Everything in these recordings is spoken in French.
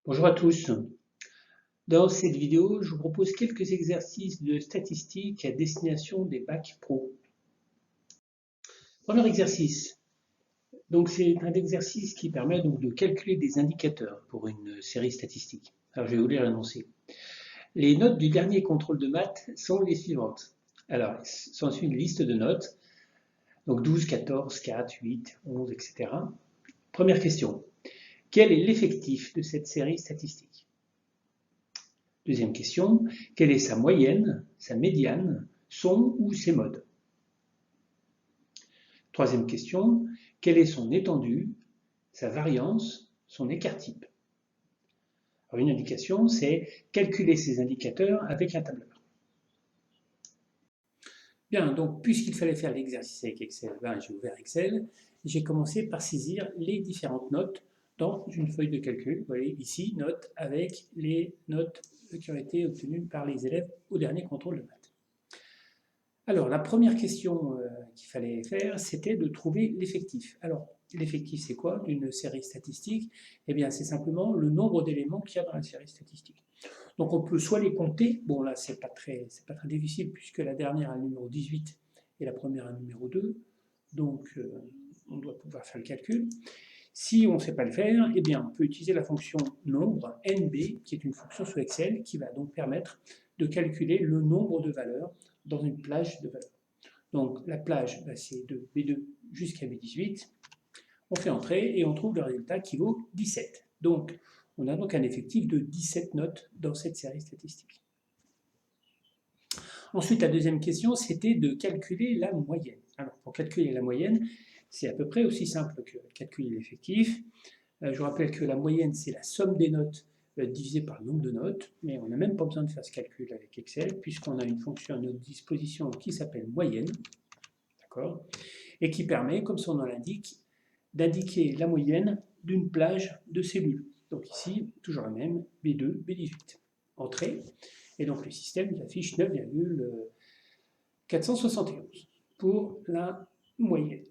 Bonjour à tous. Dans cette vidéo, je vous propose quelques exercices de statistiques à destination des bacs pro. Premier exercice. Donc c'est un exercice qui permet donc de calculer des indicateurs pour une série statistique. Alors je vais vous lire l'énoncé. Les notes du dernier contrôle de maths sont les suivantes. Alors, s'ensuit une liste de notes. Donc 12, 14, 4, 8, 11, etc. Première question. Quel est l'effectif de cette série statistique? Deuxième question, quelle est sa moyenne, sa médiane, son ou ses modes? Troisième question, quelle est son étendue, sa variance, son écart type? Alors une indication, c'est calculer ces indicateurs avec un tableur. Bien, donc puisqu'il fallait faire l'exercice avec Excel, j'ai ouvert Excel, j'ai commencé par saisir les différentes notes dans une feuille de calcul. Vous voyez ici, notes avec les notes qui ont été obtenues par les élèves au dernier contrôle de maths. Alors, la première question qu'il fallait faire, c'était de trouver l'effectif. Alors, l'effectif, c'est quoi d'une série statistique? Eh bien, c'est simplement le nombre d'éléments qu'il y a dans la série statistique. Donc, on peut soit les compter, bon là, c'est pas très difficile, puisque la dernière a le numéro 18 et la première a le numéro 2, donc on doit pouvoir faire le calcul. Si on ne sait pas le faire, eh bien, on peut utiliser la fonction nombre, NB, qui est une fonction sous Excel, qui va donc permettre de calculer le nombre de valeurs dans une plage de valeurs. Donc la plage, c'est de B2 jusqu'à B18. On fait entrer et on trouve le résultat qui vaut 17. Donc on a donc un effectif de 17 notes dans cette série statistique. Ensuite, la deuxième question, c'était de calculer la moyenne. Alors pour calculer la moyenne, c'est à peu près aussi simple que calculer l'effectif. Je vous rappelle que la moyenne, c'est la somme des notes divisée par le nombre de notes, mais on n'a même pas besoin de faire ce calcul avec Excel, puisqu'on a une fonction à notre disposition qui s'appelle moyenne, d'accord, et qui permet, comme son nom l'indique, d'indiquer la moyenne d'une plage de cellules. Donc ici, toujours la même, B2, B18. Entrée, et donc le système nous affiche 9,471 pour la moyenne.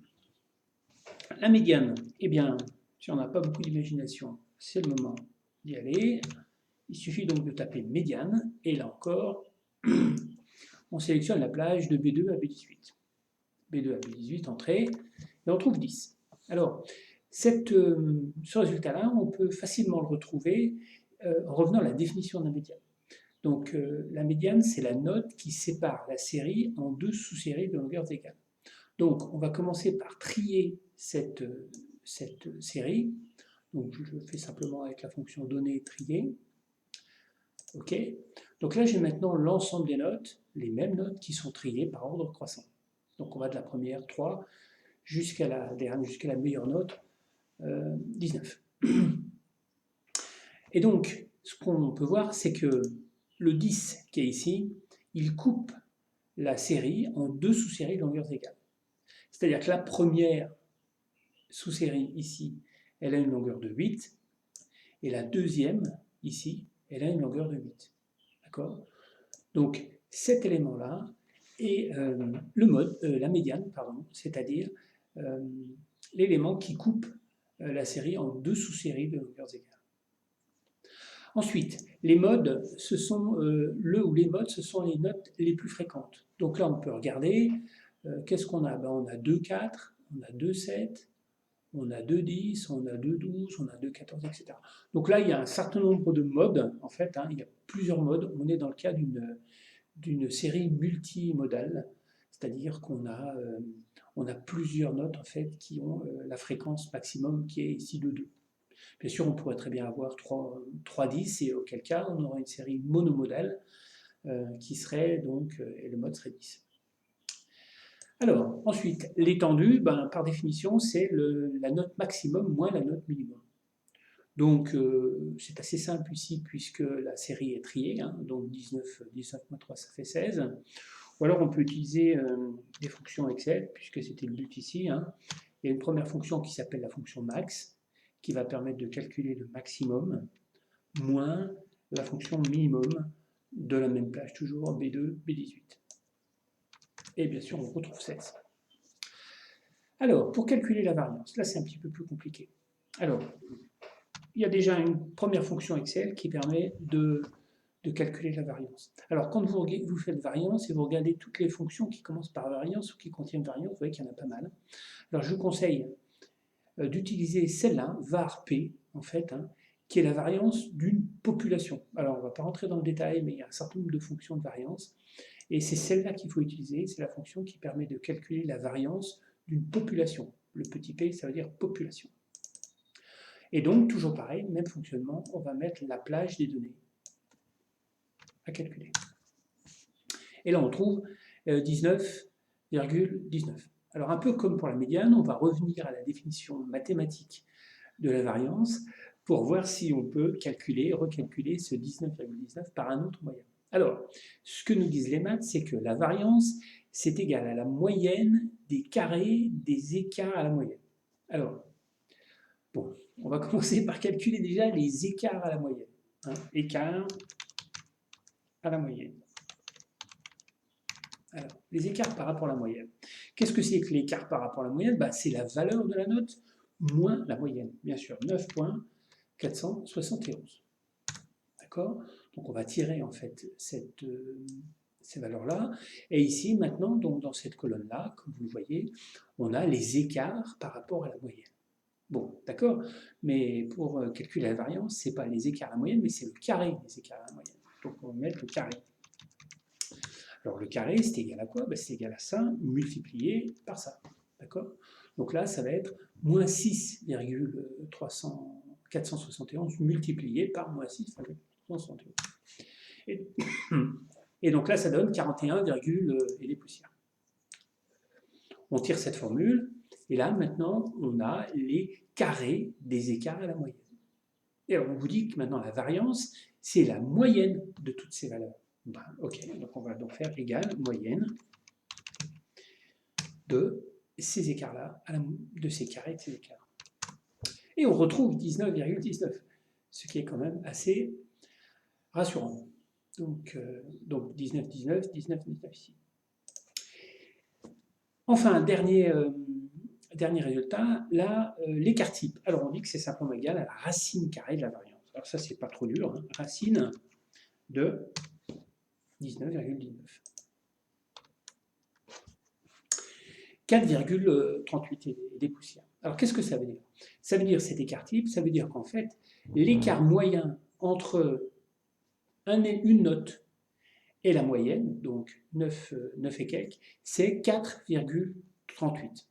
La médiane, eh bien, si on n'a pas beaucoup d'imagination, c'est le moment d'y aller. Il suffit donc de taper médiane, et là encore, on sélectionne la plage de B2 à B18. B2 à B18, entrée, et on trouve 10. Alors, ce résultat-là, on peut facilement le retrouver en revenant à la définition de la médiane. Donc, la médiane, c'est la note qui sépare la série en deux sous-séries de longueurs égales. Donc, on va commencer par trier cette série. Donc, je fais simplement avec la fonction données trier. OK. Donc là, j'ai maintenant l'ensemble des notes, les mêmes notes qui sont triées par ordre croissant. Donc, on va de la première, 3, jusqu'à la dernière, jusqu'à la meilleure note, 19. Et donc, ce qu'on peut voir, c'est que le 10 qui est ici, il coupe la série en deux sous-séries de longueurs égales. C'est-à-dire que la première sous-série ici, elle a une longueur de 8, et la deuxième, ici, elle a une longueur de 8. D'accord? Donc, cet élément-là est la médiane, c'est-à-dire l'élément qui coupe la série en deux sous-séries de longueurs égales. Ensuite, les modes, ce sont les modes, ce sont les notes les plus fréquentes. Donc là, on peut regarder, qu'est-ce qu'on a? On a 2, 4, on a 2, 7, on a 2, 10, on a 2, 12, on a 2, 14, etc. Donc là, il y a un certain nombre de modes, en fait, il y a plusieurs modes. On est dans le cas d'une série multimodale, c'est-à-dire qu'on a plusieurs notes, en fait, qui ont la fréquence maximum qui est ici de 2. Bien sûr, on pourrait très bien avoir 3 10, et auquel cas, on aurait une série monomodale qui serait donc, et le mode serait 10. Alors, ensuite, l'étendue, par définition, c'est la note maximum moins la note minimum. Donc, c'est assez simple ici, puisque la série est triée, donc 19 moins 3, ça fait 16. Ou alors, on peut utiliser des fonctions Excel, puisque c'était le but ici. Il y a une première fonction qui s'appelle la fonction max, qui va permettre de calculer le maximum, moins la fonction minimum de la même plage, toujours B2, B18. Et bien sûr, on retrouve 16. Alors, pour calculer la variance, là c'est un petit peu plus compliqué. Alors, il y a déjà une première fonction Excel qui permet de calculer la variance. Alors, quand vous faites variance et vous regardez toutes les fonctions qui commencent par variance ou qui contiennent variance, vous voyez qu'il y en a pas mal. Alors, je vous conseille d'utiliser celle-là, var p, en fait, hein, qui est la variance d'une population. Alors, on ne va pas rentrer dans le détail, mais il y a un certain nombre de fonctions de variance. Et c'est celle-là qu'il faut utiliser, c'est la fonction qui permet de calculer la variance d'une population. Le petit p, ça veut dire population. Et donc, toujours pareil, même fonctionnement, on va mettre la plage des données à calculer. Et là, on trouve 19,19. Alors, un peu comme pour la médiane, on va revenir à la définition mathématique de la variance pour voir si on peut calculer, recalculer ce 19,19 par un autre moyen. Alors, ce que nous disent les maths, c'est que la variance, c'est égal à la moyenne des carrés des écarts à la moyenne. Alors, bon, on va commencer par calculer déjà les écarts à la moyenne. Hein, écarts à la moyenne. Alors, les écarts par rapport à la moyenne. Qu'est-ce que c'est que l'écart par rapport à la moyenne? C'est la valeur de la note moins la moyenne, bien sûr, 9,471. D'accord? Donc on va tirer en fait ces valeurs-là. Et ici, maintenant, donc, dans cette colonne-là, comme vous le voyez, on a les écarts par rapport à la moyenne. Bon, d'accord? Mais pour calculer la variance, ce n'est pas les écarts à la moyenne, mais c'est le carré des écarts à la moyenne. Donc on va mettre le carré. Alors le carré, c'est égal à quoi? C'est égal à ça multiplié par ça. D'accord? Donc là, ça va être moins 6,471 multiplié par moins 6,371. Et donc là, ça donne 41, et des poussières. On tire cette formule, et là, maintenant, on a les carrés des écarts à la moyenne. Et alors, on vous dit que maintenant, la variance, c'est la moyenne de toutes ces valeurs. Ok, donc on va donc faire égal moyenne de ces écarts-là, de ces carrés de ces écarts. Et on retrouve 19,19, ce qui est quand même assez rassurant. Donc 19, 19, 19, 19 ici. Enfin, dernier résultat, là, l'écart type. Alors on dit que c'est simplement égal à la racine carrée de la variance. Alors ça, c'est pas trop dur, hein. Racine de 19,19. 4,38 et des poussières. Alors qu'est-ce que ça veut dire? Ça veut dire cet écart type, ça veut dire qu'en fait, l'écart moyen entre une note et la moyenne, donc 9 et quelques, c'est 4,38.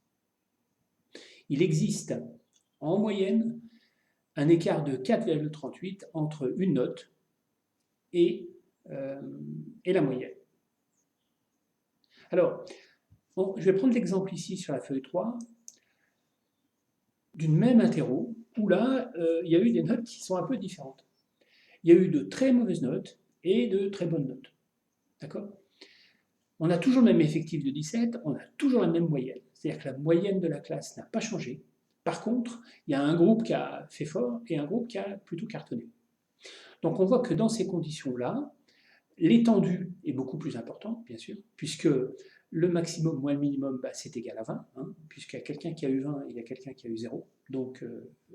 Il existe en moyenne un écart de 4,38 entre une note et la moyenne. Alors, je vais prendre l'exemple ici sur la feuille 3 d'une même interro où là, il y a eu des notes qui sont un peu différentes. Il y a eu de très mauvaises notes et de très bonnes notes. D'accord? On a toujours le même effectif de 17, on a toujours la même moyenne. C'est-à-dire que la moyenne de la classe n'a pas changé. Par contre, il y a un groupe qui a fait fort et un groupe qui a plutôt cartonné. Donc on voit que dans ces conditions-là, l'étendue est beaucoup plus importante, bien sûr, puisque le maximum moins le minimum, c'est égal à 20, hein, puisqu'il y a quelqu'un qui a eu 20 et il y a quelqu'un qui a eu 0. Donc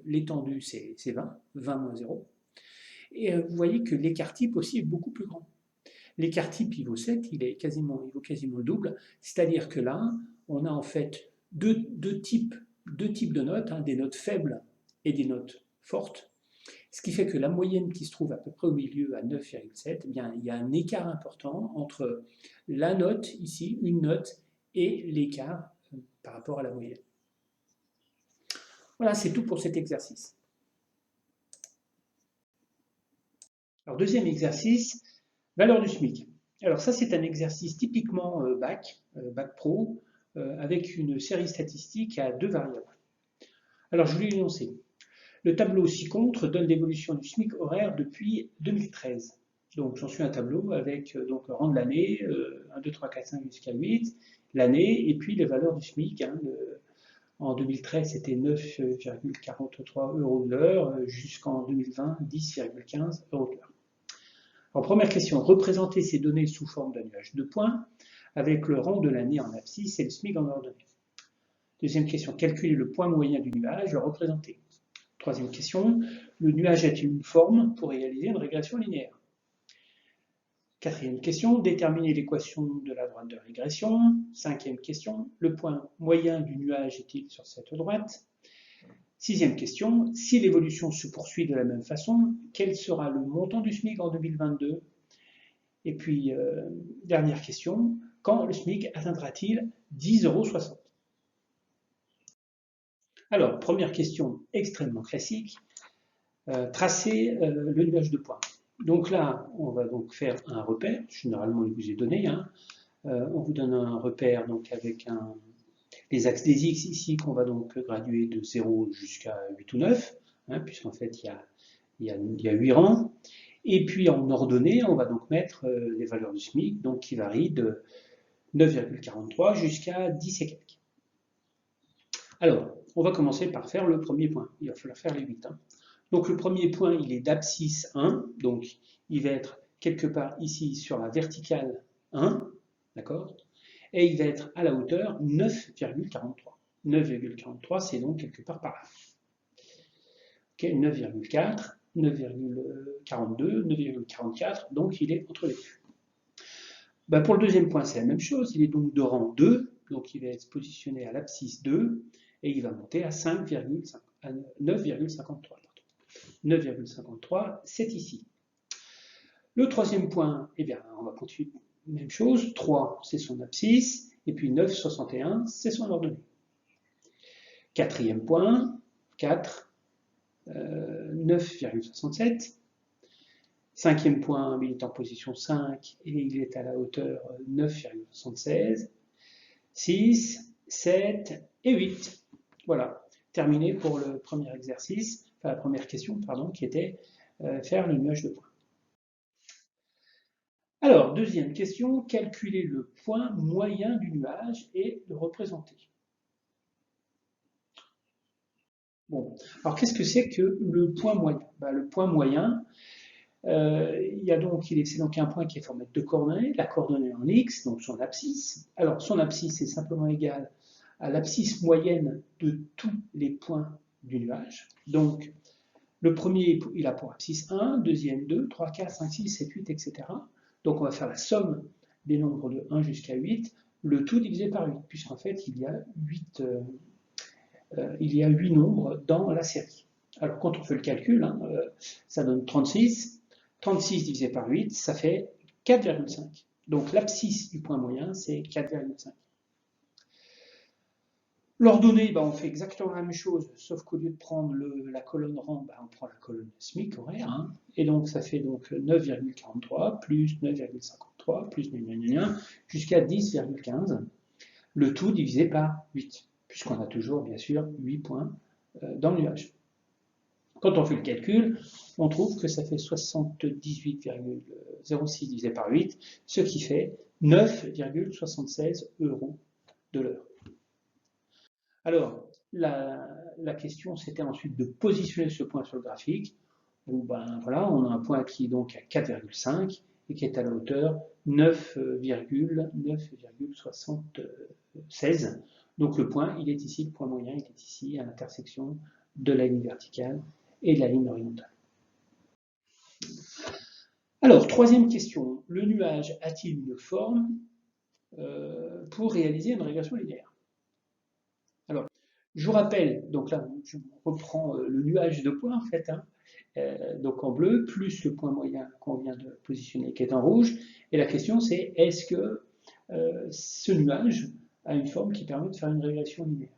l'étendue, c'est 20, 20 moins 0. Et vous voyez que l'écart type aussi est beaucoup plus grand. L'écart type, il vaut 7, il vaut quasiment le double, c'est-à-dire que là, on a en fait deux types de notes, hein, des notes faibles et des notes fortes, ce qui fait que la moyenne qui se trouve à peu près au milieu à 9,7, eh bien, il y a un écart important entre la note, ici, une note, et l'écart par rapport à la moyenne. Voilà, c'est tout pour cet exercice. Alors, deuxième exercice, valeur du SMIC. Alors ça, c'est un exercice typiquement bac pro, avec une série statistique à 2 variables. Alors, je vais l'énoncer. Le tableau ci-contre donne l'évolution du SMIC horaire depuis 2013. Donc, j'en suis un tableau avec donc, le rang de l'année, 1, 2, 3, 4, 5 jusqu'à 8, l'année, et puis les valeurs du SMIC. Hein, en 2013, c'était 9,43 € de l'heure, jusqu'en 2020, 10,15 € de l'heure. Alors, première question, représenter ces données sous forme d'un nuage de points, avec le rang de l'année en abscisse et le SMIC en ordonnée. Deuxième question, calculer le point moyen du nuage, le représenter. Troisième question, le nuage a-t-il une forme pour réaliser une régression linéaire? Quatrième question, déterminer l'équation de la droite de régression. Cinquième question, le point moyen du nuage est-il sur cette droite? Sixième question, si l'évolution se poursuit de la même façon, quel sera le montant du SMIC en 2022? Et puis, dernière question, quand le SMIC atteindra-t-il 10,60 €? Alors, première question extrêmement classique, tracer le nuage de points. Donc là, on va donc faire un repère, généralement il vous est donné, on vous donne un repère donc avec les axes des X ici qu'on va donc graduer de 0 jusqu'à 8 ou 9, puisqu'en fait il y a 8 rangs. Et puis en ordonnée, on va donc mettre les valeurs du SMIC, donc qui varient de 9,43 jusqu'à 10 et quelques. Alors, on va commencer par faire le premier point. Il va falloir faire les 8. Donc le premier point, il est d'abscisse 1, donc il va être quelque part ici sur la verticale 1, d'accord? Et il va être à la hauteur 9,43. 9,43, c'est donc quelque part par là. Okay, 9,4, 9,42, 9,44, donc il est entre les deux. Ben pour le deuxième point, c'est la même chose, il est donc de rang 2, donc il va être positionné à l'abscisse 2, et il va monter à 9,53. 9,53, c'est ici. Le troisième point, eh bien, on va continuer, même chose, 3, c'est son abscisse, et puis 9,61, c'est son ordonnée. Quatrième point, 4, 9,67. Cinquième point, il est en position 5, et il est à la hauteur 9,76. 6, 7 et 8. Voilà, terminé pour le premier exercice, enfin la première question, pardon, qui était faire le nuage de points. Alors, deuxième question, calculer le point moyen du nuage et le représenter. Bon, alors qu'est-ce que c'est que le point moyen? Le point moyen, c'est donc un point qui est formé de deux coordonnées, la coordonnée en x, donc son abscisse. Alors, son abscisse est simplement égale à l'abscisse moyenne de tous les points du nuage. Donc, le premier, il a pour abscisse 1, deuxième 2, 3, 4, 5, 6, 7, 8, etc. Donc, on va faire la somme des nombres de 1 jusqu'à 8, le tout divisé par 8, puisqu'en fait, il y a 8 nombres dans la série. Alors, quand on fait le calcul, ça donne 36. 36 divisé par 8, ça fait 4,5. Donc, l'abscisse du point moyen, c'est 4,5. L'ordonnée, on fait exactement la même chose, sauf qu'au lieu de prendre la colonne rang, on prend la colonne SMIC horaire, et donc ça fait donc 9,43 plus 9,53 plus jusqu'à 10,15, le tout divisé par 8, puisqu'on a toujours bien sûr 8 points dans le nuage. Quand on fait le calcul, on trouve que ça fait 78,06 divisé par 8, ce qui fait 9,76 € de l'heure. Alors, la question, c'était ensuite de positionner ce point sur le graphique, où voilà, on a un point qui est donc à 4,5 et qui est à la hauteur 9,76. Donc le point, il est ici, le point moyen, il est ici à l'intersection de la ligne verticale et de la ligne horizontale. Alors, troisième question, le nuage a-t-il une forme pour réaliser une régression linéaire? Alors, je vous rappelle, donc là, je reprends le nuage de points en fait, donc en bleu, plus le point moyen qu'on vient de positionner qui est en rouge. Et la question c'est, est-ce que ce nuage a une forme qui permet de faire une régression linéaire?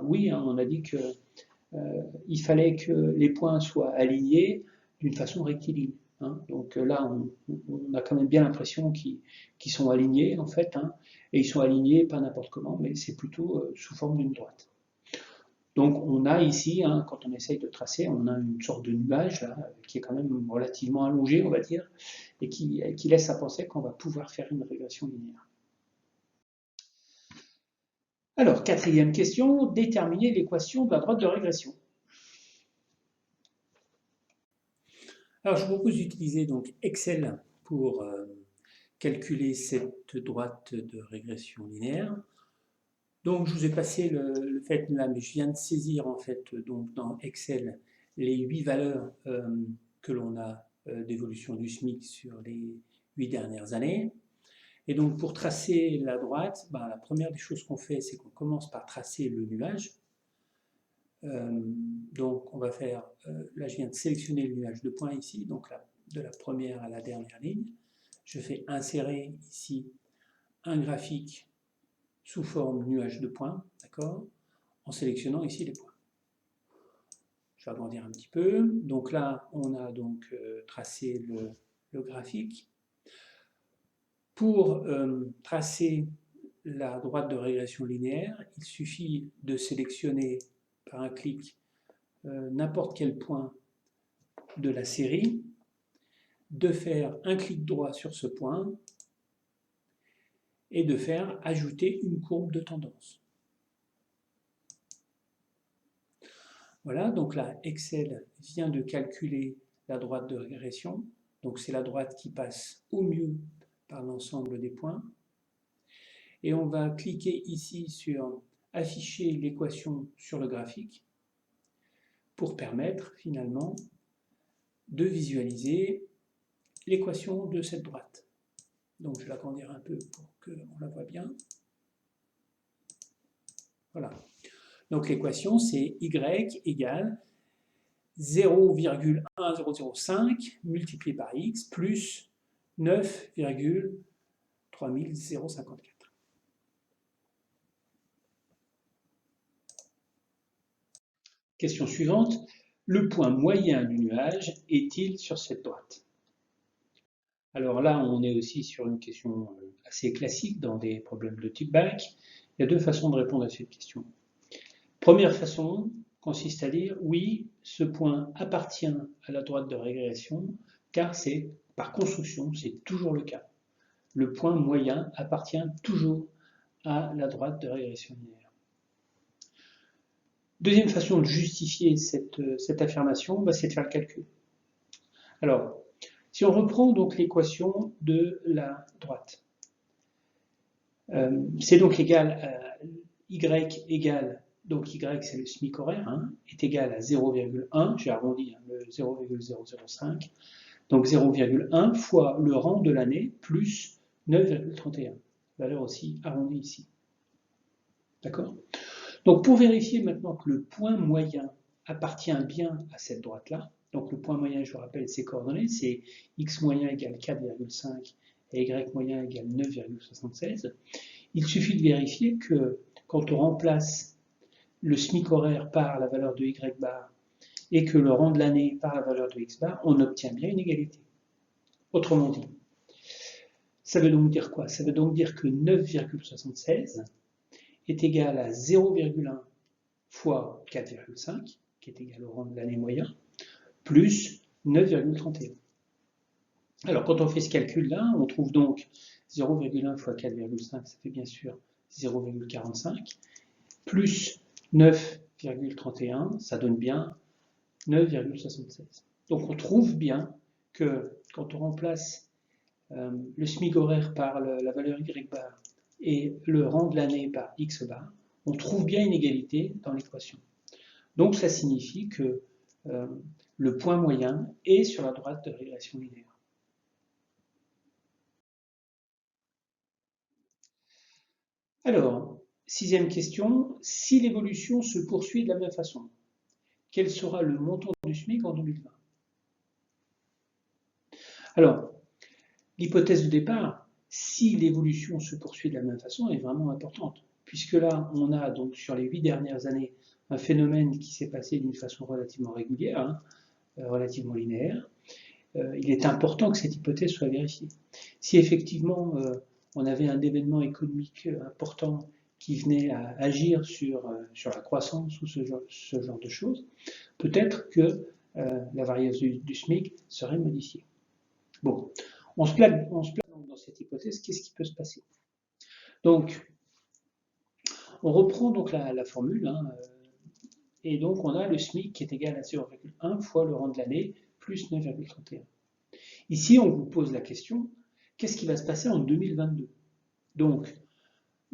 Oui, on a dit qu'il fallait que les points soient alignés d'une façon rectiligne. Donc là, on a quand même bien l'impression qu'ils sont alignés en fait, et ils sont alignés pas n'importe comment, mais c'est plutôt sous forme d'une droite. Donc on a ici, quand on essaye de tracer, on a une sorte de nuage là, qui est quand même relativement allongé, on va dire, et qui laisse à penser qu'on va pouvoir faire une régression linéaire. Alors, quatrième question, déterminer l'équation de la droite de régression. Alors je vous propose d'utiliser donc Excel pour calculer cette droite de régression linéaire. Donc, je vous ai passé le fait là, mais je viens de saisir en fait donc dans Excel les 8 valeurs que l'on a d'évolution du SMIC sur les 8 dernières années. Et donc, pour tracer la droite, ben, la première des choses qu'on fait, c'est qu'on commence par tracer le nuage. Donc, on va faire, là, je viens de sélectionner le nuage de points ici, donc là, de la première à la dernière ligne. Je fais insérer ici un graphique sous forme nuage de points, d'accord, en sélectionnant ici les points. Je vais agrandir un petit peu. Donc là, on a donc tracé le graphique. Pour tracer la droite de régression linéaire, il suffit de sélectionner par un clic n'importe quel point de la série, de faire un clic droit sur ce point et de faire ajouter une courbe de tendance. Voilà, donc là, Excel vient de calculer la droite de régression. Donc c'est la droite qui passe au mieux par l'ensemble des points. Et on va cliquer ici sur afficher l'équation sur le graphique pour permettre finalement de visualiser l'équation de cette droite. Donc je vais l'agrandir un peu pour qu'on la voit bien. Voilà. Donc l'équation c'est y égale 0,1005 multiplié par x plus 9,3054. Question suivante. Le point moyen du nuage est-il sur cette droite? Alors là, on est aussi sur une question assez classique dans des problèmes de type bac. Il y a deux façons de répondre à cette question. Première façon consiste à dire oui, ce point appartient à la droite de régression, car c'est par construction, c'est toujours le cas. Le point moyen appartient toujours à la droite de régression linéaire. Deuxième façon de justifier cette affirmation, c'est de faire le calcul. Alors, si on reprend donc l'équation de la droite, c'est donc égal à y égale, donc y c'est le SMIC horaire, hein, est égal à 0,1, j'ai arrondi le 0,005, donc 0,1 fois le rang de l'année plus 9,31, valeur aussi arrondie ici. D'accord? Donc pour vérifier maintenant que le point moyen appartient bien à cette droite-là, donc le point moyen, je vous rappelle, ses coordonnées, c'est x moyen égale 4,5 et y moyen égale 9,76. Il suffit de vérifier que quand on remplace le SMIC horaire par la valeur de y bar et que le rang de l'année par la valeur de x bar, on obtient bien une égalité. Autrement dit, ça veut donc dire quoi? Ça veut donc dire que 9,76 est égal à 0,1 fois 4,5, qui est égal au rang de l'année moyen, plus 9,31. Alors, quand on fait ce calcul-là, on trouve donc 0,1 fois 4,5, ça fait bien sûr 0,45, plus 9,31, ça donne bien 9,76. Donc, on trouve bien que quand on remplace le SMIC horaire par la valeur y bar et le rang de l'année par x bar, on trouve bien une égalité dans l'équation. Donc ça signifie que le point moyen est sur la droite de régression linéaire. Alors, sixième question, si l'évolution se poursuit de la même façon, quel sera le montant du SMIC en 2020? Alors, l'hypothèse de départ, si l'évolution se poursuit de la même façon, est vraiment importante, puisque là, on a donc sur les 8 dernières années un phénomène qui s'est passé d'une façon relativement régulière, hein, relativement linéaire. Il est important que cette hypothèse soit vérifiée. Si effectivement on avait un événement économique important qui venait à agir sur la croissance ou ce genre de choses, peut-être que la variance du SMIC serait modifiée. Bon, on se place dans cette hypothèse, qu'est-ce qui peut se passer? Donc, on reprend donc la formule, hein, et donc on a le SMIC qui est égal à 0,1 fois le rang de l'année plus 9,31. Ici, on vous pose la question, qu'est-ce qui va se passer en 2022? Donc,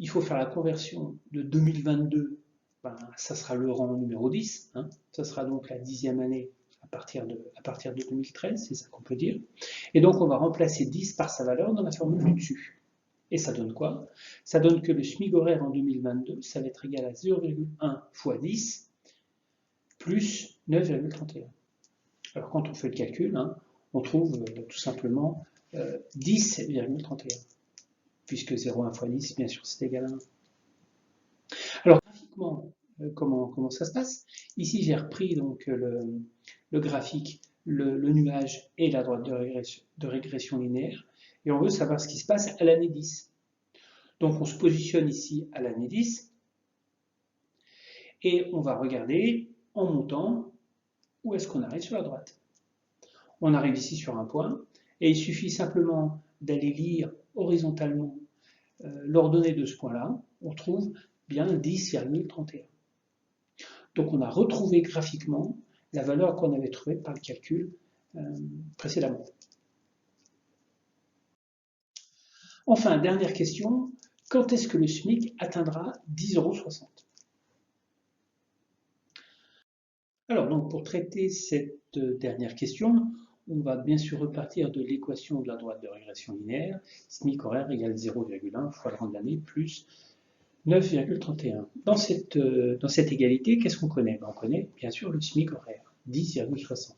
il faut faire la conversion de 2022, ben, ça sera le rang numéro 10, hein, ça sera donc la 10e année à partir de 2013, c'est ça qu'on peut dire. Et donc on va remplacer 10 par sa valeur dans la formule du dessus. Et ça donne quoi? Ça donne que le SMIC horaire en 2022, ça va être égal à 0,1 fois 10 plus 9,31. Alors quand on fait le calcul, hein, on trouve tout simplement 10,31. Puisque 0,1 fois 10, bien sûr, c'est égal à 1. Alors, graphiquement, comment ça se passe? Ici, j'ai repris donc le graphique, le nuage et la droite de régression linéaire, et on veut savoir ce qui se passe à l'année 10. Donc, on se positionne ici à l'année 10, et on va regarder, en montant, où est-ce qu'on arrive sur la droite. On arrive ici sur un point, et il suffit simplement d'aller lire horizontalement l'ordonnée de ce point-là, on trouve bien 10,31. Donc on a retrouvé graphiquement la valeur qu'on avait trouvée par le calcul précédemment. Enfin, dernière question, quand est-ce que le SMIC atteindra 10,60 €? Alors donc pour traiter cette dernière question, on va bien sûr repartir de l'équation de la droite de régression linéaire, SMIC horaire égale 0,1 fois le rang de l'année plus 9,31. Dans cette égalité, qu'est-ce qu'on connaît? On connaît bien sûr le SMIC horaire, 10,60.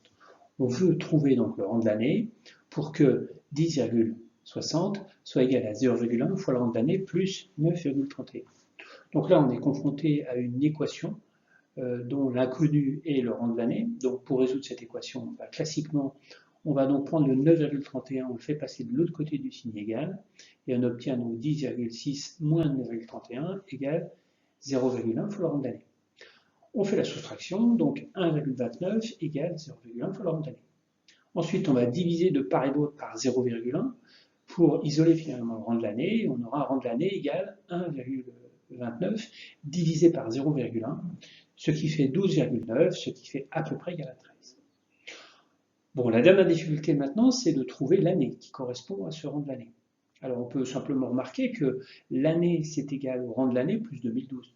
On veut trouver donc le rang de l'année pour que 10,60 soit égal à 0,1 fois le rang de l'année plus 9,31. Donc là, on est confronté à une équation dont l'inconnu est le rang de l'année. Donc pour résoudre cette équation, classiquement, on va donc prendre le 9,31, on le fait passer de l'autre côté du signe égal, et on obtient donc 10,6 moins 9,31 égale 0,1 fois le rang de l'année. On fait la soustraction, donc 1,29 égale 0,1 fois le rang de l'année. Ensuite, on va diviser de part et d'autre par 0,1 pour isoler finalement le rang de l'année, et on aura un rang de l'année égal 1,29 divisé par 0,1, ce qui fait 12,9, ce qui fait à peu près égal à 13. Bon, la dernière difficulté maintenant, c'est de trouver l'année qui correspond à ce rang de l'année. Alors on peut simplement remarquer que l'année, c'est égal au rang de l'année plus 2012.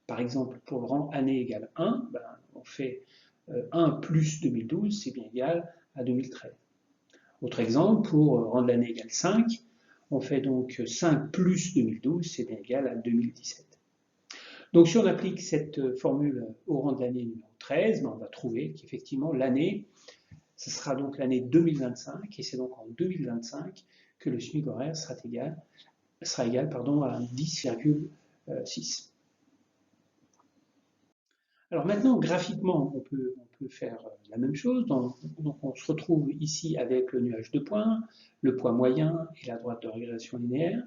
Par exemple, pour le rang année égale 1, on fait 1 plus 2012, c'est bien égal à 2013. Autre exemple, pour rang de l'année égale 5, on fait donc 5 plus 2012, c'est bien égal à 2017. Donc si on applique cette formule au rang de l'année numéro 13, on va trouver qu'effectivement l'année, ce sera donc l'année 2025, et c'est donc en 2025 que le SMIC horaire sera égal à 10,6. Alors maintenant, graphiquement, on peut faire la même chose. Donc on se retrouve ici avec le nuage de points, le poids moyen et la droite de régression linéaire.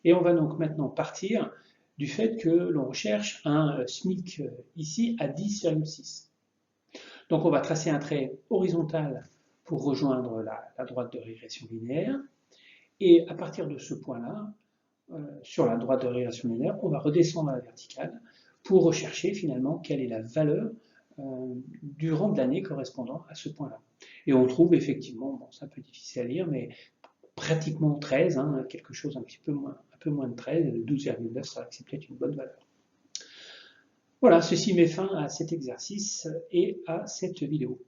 Et on va donc maintenant partir du fait que l'on recherche un SMIC ici à 10,6. Donc on va tracer un trait horizontal pour rejoindre la droite de régression linéaire. Et à partir de ce point-là, sur la droite de régression linéaire, on va redescendre à la verticale pour rechercher finalement quelle est la valeur du rang de l'année correspondant à ce point-là. Et on trouve effectivement, bon, c'est un peu difficile à lire, mais pratiquement 13, hein, quelque chose un peu moins de 13, 12,9, c'est peut-être une bonne valeur. Voilà, ceci met fin à cet exercice et à cette vidéo.